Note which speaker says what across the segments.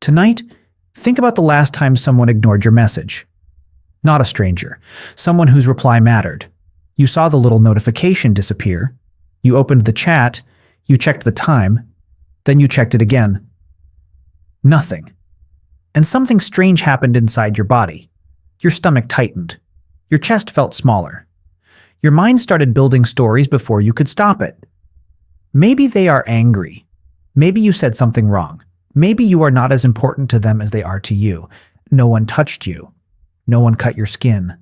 Speaker 1: Tonight, think about the last time someone ignored your message. Not a stranger, someone whose reply mattered. You saw the little notification disappear. You opened the chat, you checked the time, then you checked it again. Nothing. And something strange happened inside your body. Your stomach tightened. Your chest felt smaller. Your mind started building stories before you could stop it. Maybe they are angry. Maybe you said something wrong. Maybe you are not as important to them as they are to you. No one touched you. No one cut your skin.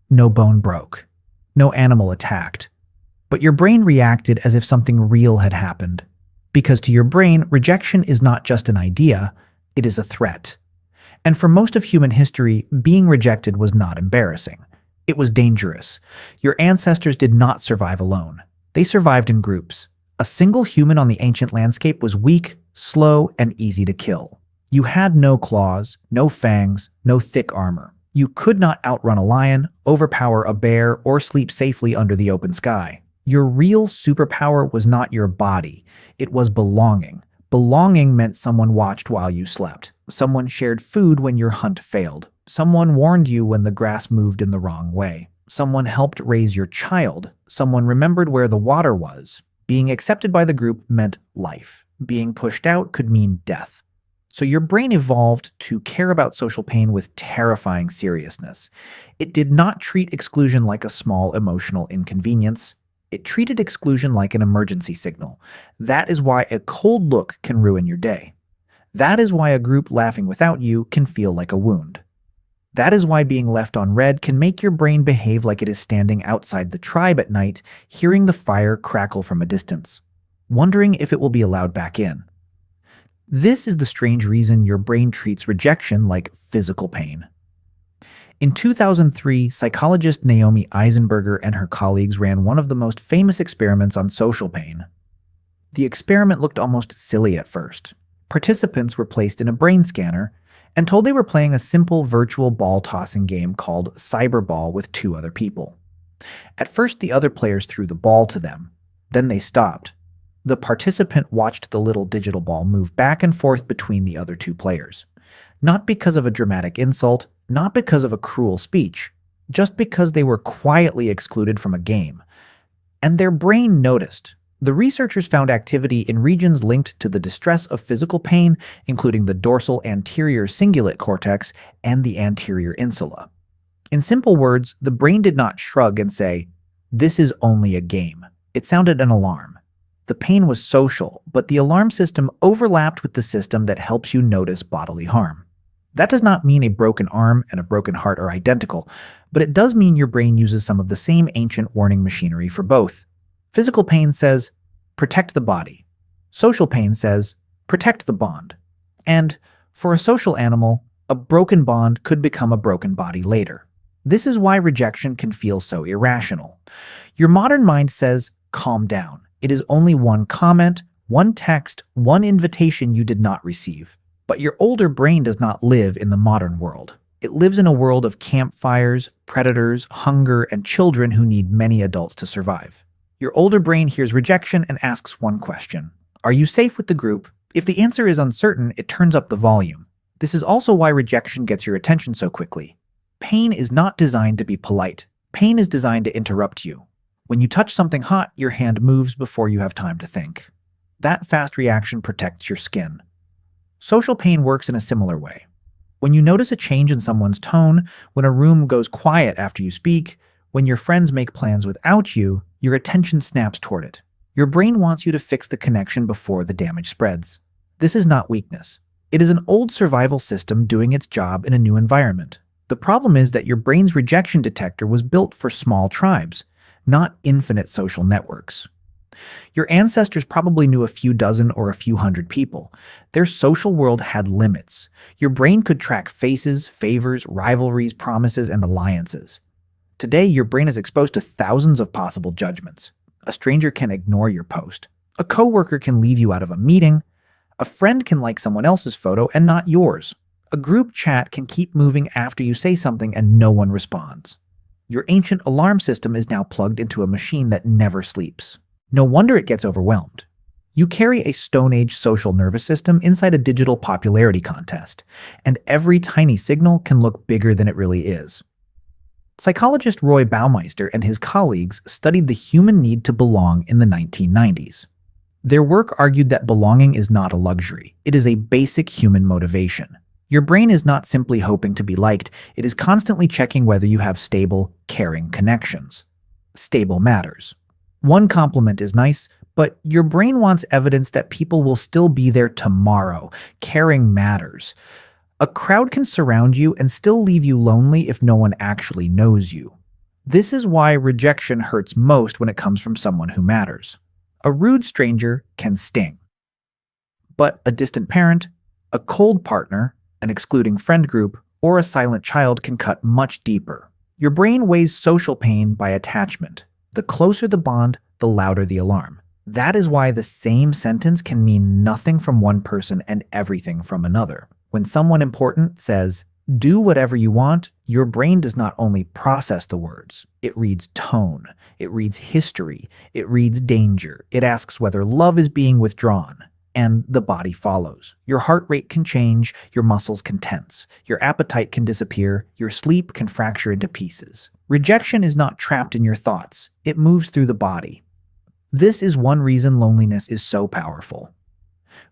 Speaker 1: No bone broke. No animal attacked. But your brain reacted as if something real had happened. Because to your brain, rejection is not just an idea, it is a threat. And for most of human history, being rejected was not embarrassing. It was dangerous. Your ancestors did not survive alone. They survived in groups. A single human on the ancient landscape was weak, slow, and easy to kill. You had no claws, no fangs, no thick armor. You could not outrun a lion, overpower a bear, or sleep safely under the open sky. Your real superpower was not your body. It was belonging. Belonging meant someone watched while you slept. Someone shared food when your hunt failed. Someone warned you when the grass moved in the wrong way. Someone helped raise your child. Someone remembered where the water was. Being accepted by the group meant life. Being pushed out could mean death. So your brain evolved to care about social pain with terrifying seriousness. It did not treat exclusion like a small emotional inconvenience. It treated exclusion like an emergency signal. That is why a cold look can ruin your day. That is why a group laughing without you can feel like a wound. That is why being left on red can make your brain behave like it is standing outside the tribe at night, hearing the fire crackle from a distance, wondering if it will be allowed back in. This is the strange reason your brain treats rejection like physical pain. In 2003, psychologist Naomi Eisenberger and her colleagues ran one of the most famous experiments on social pain. The experiment looked almost silly at first. Participants were placed in a brain scanner and told they were playing a simple virtual ball-tossing game called Cyberball with two other people. At first, the other players threw the ball to them. Then they stopped. The participant watched the little digital ball move back and forth between the other two players. Not because of a dramatic insult, not because of a cruel speech, just because they were quietly excluded from a game. And their brain noticed. The researchers found activity in regions linked to the distress of physical pain, including the dorsal anterior cingulate cortex and the anterior insula. In simple words, the brain did not shrug and say, "This is only a game." It sounded an alarm. The pain was social, but the alarm system overlapped with the system that helps you notice bodily harm. That does not mean a broken arm and a broken heart are identical, but it does mean your brain uses some of the same ancient warning machinery for both. Physical pain says, protect the body. Social pain says, protect the bond. And for a social animal, a broken bond could become a broken body later. This is why rejection can feel so irrational. Your modern mind says, calm down. It is only one comment, one text, one invitation you did not receive. But your older brain does not live in the modern world. It lives in a world of campfires, predators, hunger, and children who need many adults to survive. Your older brain hears rejection and asks one question. Are you safe with the group? If the answer is uncertain, it turns up the volume. This is also why rejection gets your attention so quickly. Pain is not designed to be polite. Pain is designed to interrupt you. When you touch something hot, your hand moves before you have time to think. That fast reaction protects your skin. Social pain works in a similar way. When you notice a change in someone's tone, when a room goes quiet after you speak, when your friends make plans without you, your attention snaps toward it. Your brain wants you to fix the connection before the damage spreads. This is not weakness. It is an old survival system doing its job in a new environment. The problem is that your brain's rejection detector was built for small tribes, not infinite social networks. Your ancestors probably knew a few dozen or a few hundred people. Their social world had limits. Your brain could track faces, favors, rivalries, promises, and alliances. Today, your brain is exposed to thousands of possible judgments. A stranger can ignore your post. A coworker can leave you out of a meeting. A friend can like someone else's photo and not yours. A group chat can keep moving after you say something and no one responds. Your ancient alarm system is now plugged into a machine that never sleeps. No wonder it gets overwhelmed. You carry a Stone Age social nervous system inside a digital popularity contest, and every tiny signal can look bigger than it really is. Psychologist Roy Baumeister and his colleagues studied the human need to belong in the 1990s. Their work argued that belonging is not a luxury. It is a basic human motivation. Your brain is not simply hoping to be liked, it is constantly checking whether you have stable, caring connections. Stable matters. One compliment is nice, but your brain wants evidence that people will still be there tomorrow. Caring matters. A crowd can surround you and still leave you lonely if no one actually knows you. This is why rejection hurts most when it comes from someone who matters. A rude stranger can sting. But a distant parent, a cold partner, an excluding friend group, or a silent child can cut much deeper. Your brain weighs social pain by attachment. The closer the bond, the louder the alarm. That is why the same sentence can mean nothing from one person and everything from another. When someone important says, "Do whatever you want," your brain does not only process the words. It reads tone. It reads history. It reads danger. It asks whether love is being withdrawn. And the body follows. Your heart rate can change. Your muscles can tense. Your appetite can disappear. Your sleep can fracture into pieces. Rejection is not trapped in your thoughts. It moves through the body. This is one reason loneliness is so powerful.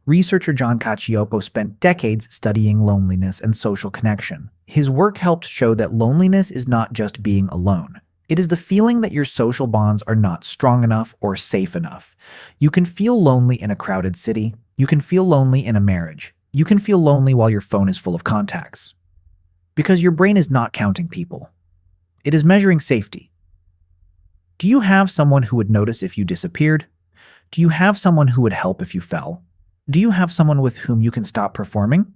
Speaker 1: Researcher John Cacioppo spent decades studying loneliness and social connection. His work helped show that loneliness is not just being alone. It is the feeling that your social bonds are not strong enough or safe enough. You can feel lonely in a crowded city. You can feel lonely in a marriage. You can feel lonely while your phone is full of contacts. Because your brain is not counting people. It is measuring safety. Do you have someone who would notice if you disappeared? Do you have someone who would help if you fell? Do you have someone with whom you can stop performing?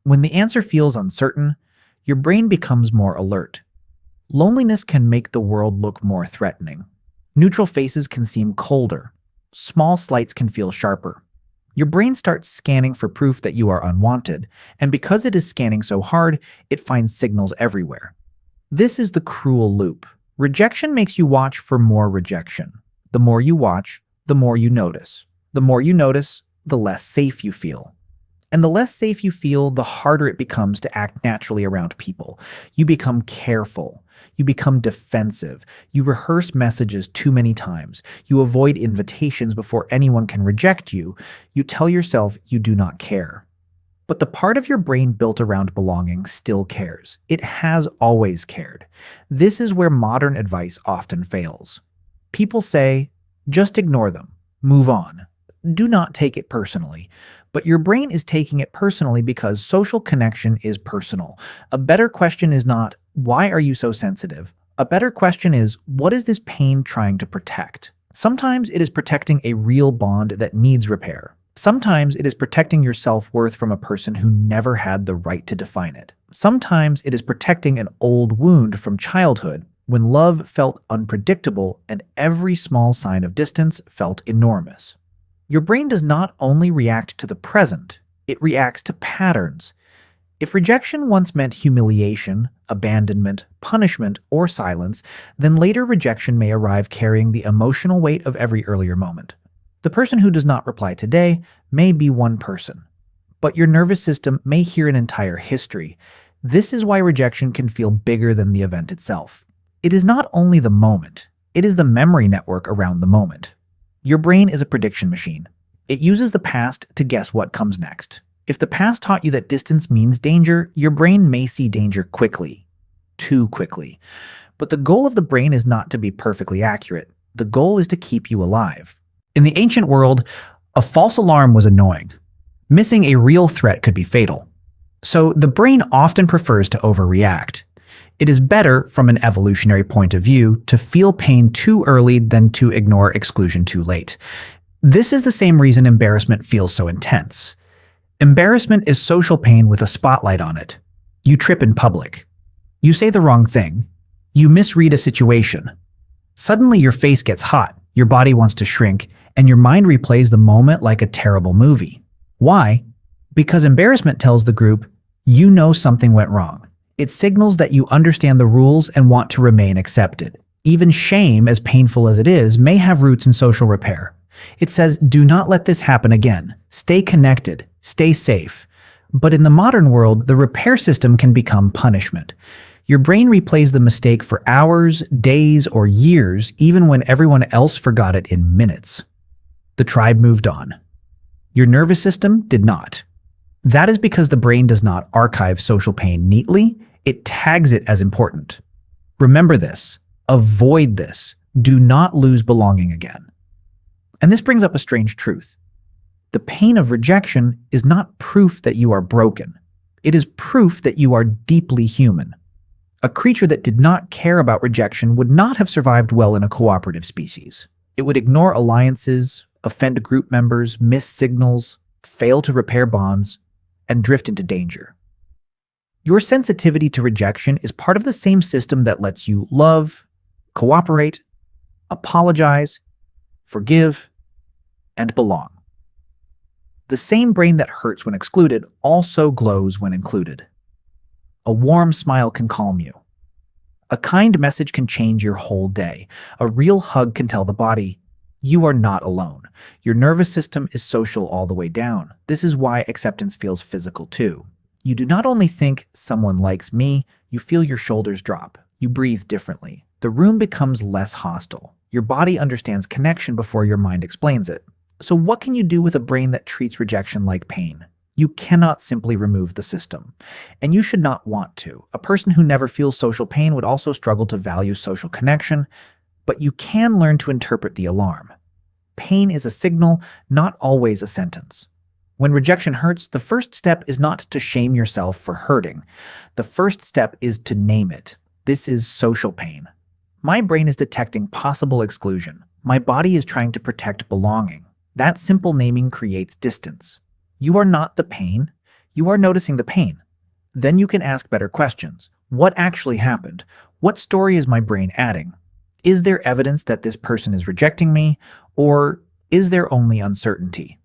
Speaker 1: When the answer feels uncertain, your brain becomes more alert. Loneliness can make the world look more threatening. Neutral faces can seem colder. Small slights can feel sharper. Your brain starts scanning for proof that you are unwanted, and because it is scanning so hard, it finds signals everywhere. This is the cruel loop. Rejection makes you watch for more rejection. The more you watch, the more you notice. The more you notice, the less safe you feel. And the less safe you feel, the harder it becomes to act naturally around people. You become careful. You become defensive. You rehearse messages too many times. You avoid invitations before anyone can reject you. You tell yourself you do not care. But the part of your brain built around belonging still cares. It has always cared. This is where modern advice often fails. People say, just ignore them. Move on. Do not take it personally. But your brain is taking it personally because social connection is personal. A better question is not, why are you so sensitive? A better question is, what is this pain trying to protect? Sometimes it is protecting a real bond that needs repair. Sometimes it is protecting your self-worth from a person who never had the right to define it. Sometimes it is protecting an old wound from childhood when love felt unpredictable and every small sign of distance felt enormous. Your brain does not only react to the present, it reacts to patterns. If rejection once meant humiliation, abandonment, punishment, or silence, then later rejection may arrive carrying the emotional weight of every earlier moment. The person who does not reply today may be one person, but your nervous system may hear an entire history. This is why rejection can feel bigger than the event itself. It is not only the moment, it is the memory network around the moment. Your brain is a prediction machine. It uses the past to guess what comes next. If the past taught you that distance means danger, your brain may see danger quickly, too quickly. But the goal of the brain is not to be perfectly accurate. The goal is to keep you alive. In the ancient world, a false alarm was annoying. Missing a real threat could be fatal. So the brain often prefers to overreact. It is better, from an evolutionary point of view, to feel pain too early than to ignore exclusion too late. This is the same reason embarrassment feels so intense. Embarrassment is social pain with a spotlight on it. You trip in public. You say the wrong thing. You misread a situation. Suddenly your face gets hot, your body wants to shrink, and your mind replays the moment like a terrible movie. Why? Because embarrassment tells the group, you know something went wrong. It signals that you understand the rules and want to remain accepted. Even shame, as painful as it is, may have roots in social repair. It says, do not let this happen again. Stay connected. Stay safe. But in the modern world, the repair system can become punishment. Your brain replays the mistake for hours, days, or years, even when everyone else forgot it in minutes. The tribe moved on. Your nervous system did not. That is because the brain does not archive social pain neatly, it tags it as important. Remember this. Avoid this. Do not lose belonging again. And this brings up a strange truth. The pain of rejection is not proof that you are broken. It is proof that you are deeply human. A creature that did not care about rejection would not have survived well in a cooperative species. It would ignore alliances, offend group members, miss signals, fail to repair bonds, and drift into danger. Your sensitivity to rejection is part of the same system that lets you love, cooperate, apologize, forgive, and belong. The same brain that hurts when excluded also glows when included. A warm smile can calm you. A kind message can change your whole day. A real hug can tell the body, you are not alone. Your nervous system is social all the way down. This is why acceptance feels physical too. You do not only think, someone likes me, you feel your shoulders drop. You breathe differently. The room becomes less hostile. Your body understands connection before your mind explains it. So what can you do with a brain that treats rejection like pain? You cannot simply remove the system. And you should not want to. A person who never feels social pain would also struggle to value social connection, but you can learn to interpret the alarm. Pain is a signal, not always a sentence. When rejection hurts, the first step is not to shame yourself for hurting. The first step is to name it. This is social pain. My brain is detecting possible exclusion. My body is trying to protect belonging. That simple naming creates distance. You are not the pain. You are noticing the pain. Then you can ask better questions. What actually happened? What story is my brain adding? Is there evidence that this person is rejecting me? Or is there only uncertainty?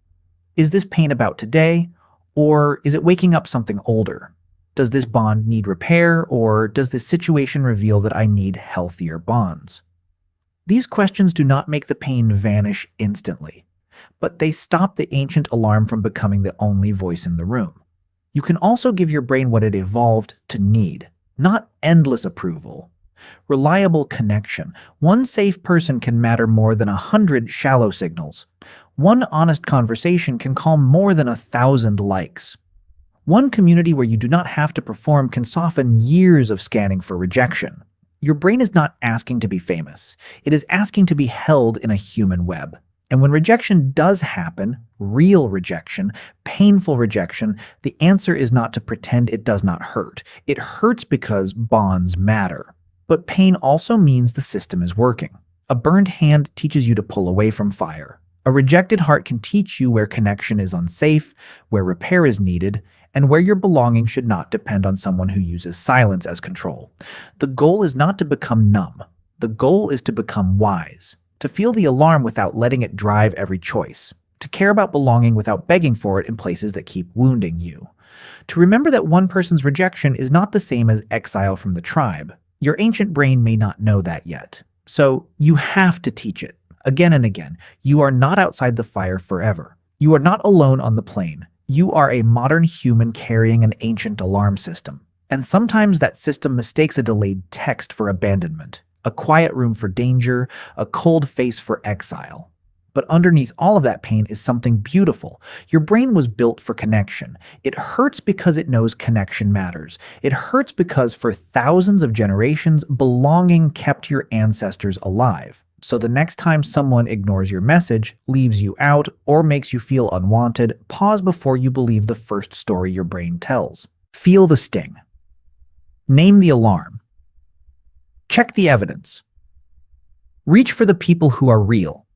Speaker 1: Is this pain about today? Or is it waking up something older? Does this bond need repair? Or does this situation reveal that I need healthier bonds? These questions do not make the pain vanish instantly, but they stop the ancient alarm from becoming the only voice in the room. You can also give your brain what it evolved to need, not endless approval. Reliable connection. One safe person can matter more than 100 shallow signals. One honest conversation can calm more than 1,000 likes. One community where you do not have to perform can soften years of scanning for rejection. Your brain is not asking to be famous. It is asking to be held in a human web. And when rejection does happen, real rejection, painful rejection, the answer is not to pretend it does not hurt. It hurts because bonds matter. But pain also means the system is working. A burned hand teaches you to pull away from fire. A rejected heart can teach you where connection is unsafe, where repair is needed, and where your belonging should not depend on someone who uses silence as control. The goal is not to become numb. The goal is to become wise, to feel the alarm without letting it drive every choice, to care about belonging without begging for it in places that keep wounding you, to remember that one person's rejection is not the same as exile from the tribe. Your ancient brain may not know that yet, so you have to teach it. Again and again, you are not outside the fire forever. You are not alone on the plane. You are a modern human carrying an ancient alarm system. And sometimes that system mistakes a delayed text for abandonment, a quiet room for danger, a cold face for exile. But underneath all of that pain is something beautiful. Your brain was built for connection. It hurts because it knows connection matters. It hurts because for thousands of generations, belonging kept your ancestors alive. So the next time someone ignores your message, leaves you out, or makes you feel unwanted, pause before you believe the first story your brain tells. Feel the sting. Name the alarm. Check the evidence. Reach for the people who are real.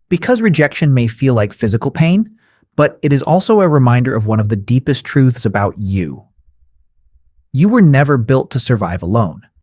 Speaker 1: Because rejection may feel like physical pain, but it is also a reminder of one of the deepest truths about you. You were never built to survive alone.